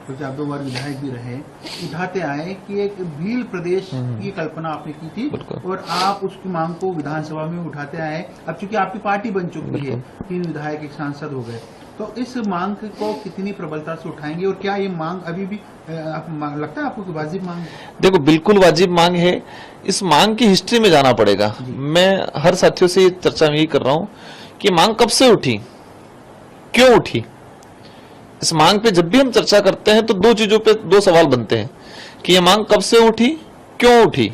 क्योंकि आप 2 बार विधायक भी रहे, उठाते आए कि एक भील प्रदेश की कल्पना आपने की थी और आप उसकी मांग को विधानसभा में उठाते आए। अब चूंकि आपकी पार्टी बन चुकी है, 3 विधायक 1 सांसद हो गए, तो इस मांग को कितनी प्रबलता से उठाएंगे और क्या ये मांग अभी भी लगता है आपको कि वाजिब मांग है? देखो, बिल्कुल वाजिब मांग है। इस मांग की हिस्ट्री में जाना पड़ेगा। मैं हर साथियों से चर्चा में यही कर रहा हूं कि मांग कब से उठी, क्यों उठी। इस मांग पे जब भी हम चर्चा करते हैं तो 2 चीजों पे 2 सवाल बनते हैं कि ये मांग कब से उठी, क्यों उठी।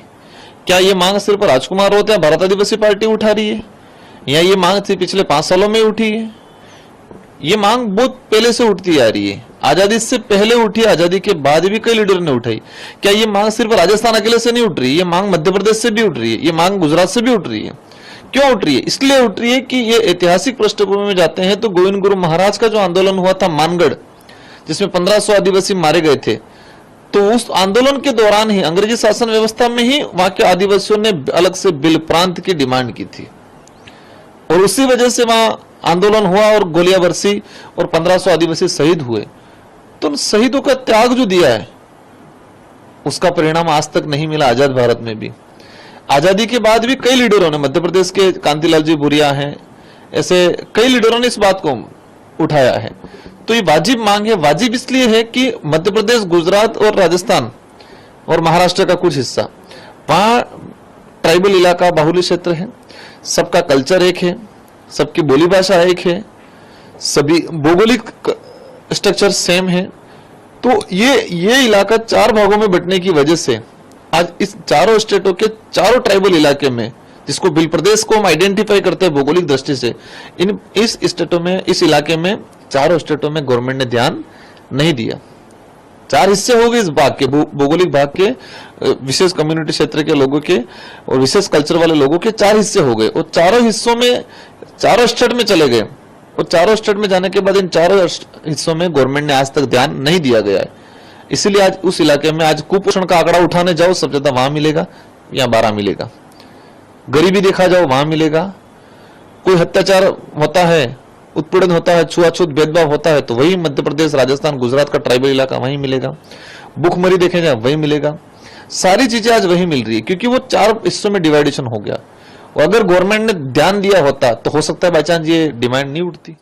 क्या ये मांग सिर्फ राजकुमार होते हैं भारत आदिवासी पार्टी उठा रही है, या ये मांग थी पिछले 5 सालों में उठी है। ये मांग बहुत पहले से उठती आ रही है, आजादी से पहले उठी, आजादी के बाद भी कई लीडरों ने उठाई। क्या ये मांग सिर्फ राजस्थान अकेले से नहीं उठ रही, ये मांग मध्य प्रदेश से भी उठ रही है, ये मांग गुजरात से भी उठ रही है। क्यों उठ रही है? इसलिए उठ रही है कि ये ऐतिहासिक पृष्ठभूमि में जाते हैं तो गोविंद गुरु महाराज का जो आंदोलन हुआ था मानगढ़, जिसमें 1500 आदिवासी मारे गए थे, तो उस आंदोलन के दौरान ही अंग्रेजी शासन व्यवस्था में ही वहां के आदिवासियों ने अलग से बिल प्रांत की डिमांड की थी और उसी वजह से वहां आंदोलन हुआ और गोलियां बरसी और 1500 आदिवासी शहीद हुए। तो शहीदों का त्याग जो दिया है उसका परिणाम आज तक नहीं मिला आजाद भारत में भी। आजादी के बाद भी कई लीडरों ने, मध्य प्रदेश के कांतिलाल जी भूरिया हैं, ऐसे कई लीडरों ने इस बात को उठाया है। तो ये वाजिब मांग है। वाजिब इसलिए है कि मध्य प्रदेश, गुजरात और राजस्थान और महाराष्ट्र का कुछ हिस्सा, वहां ट्राइबल इलाका, बाहुल्य क्षेत्र है, सबका कल्चर एक है, सबकी बोली भाषा एक है, सभी भौगोलिक स्ट्रक्चर सेम है। तो ये इलाका 4 भागों में बंटने की वजह से आज इस चारों स्टेटों के चारों ट्राइबल इलाके में, जिसको बिल प्रदेश को हम आइडेंटिफाई करते हैं भौगोलिक दृष्टि से, इस स्टेटों में, इस इलाके में, चारों स्टेटों में गवर्नमेंट ने ध्यान नहीं दिया। 4 हिस्से हो गए इस भाग के, भौगोलिक भाग के, विशेष कम्युनिटी क्षेत्र के लोगों के और विशेष कल्चर वाले लोगों के 4 हिस्से हो गए और चारों हिस्सों में, चारों स्टेट में चले गए और चारों स्टेट में जाने के बाद इन चारों हिस्सों में गवर्नमेंट ने आज तक ध्यान नहीं दिया गया है। इसीलिए आज उस इलाके में आज कुपोषण का आंकड़ा उठाने जाओ, सबसे ज्यादा वहां मिलेगा या 12 मिलेगा। गरीबी देखा जाओ वहां मिलेगा। कोई अत्याचार होता है, उत्पीड़न होता है, छुआछूत भेदभाव होता है, तो वही मध्य प्रदेश, राजस्थान, गुजरात का ट्राइबल इलाका वहीं मिलेगा। भूखमरी देखे जाए वही मिलेगा। सारी चीजें आज वही मिल रही है क्योंकि वो 4 हिस्सों में डिवाइडेशन हो गया। और अगर गवर्नमेंट ने ध्यान दिया होता तो हो सकता है बाई चांस ये डिमांड नहीं उठती।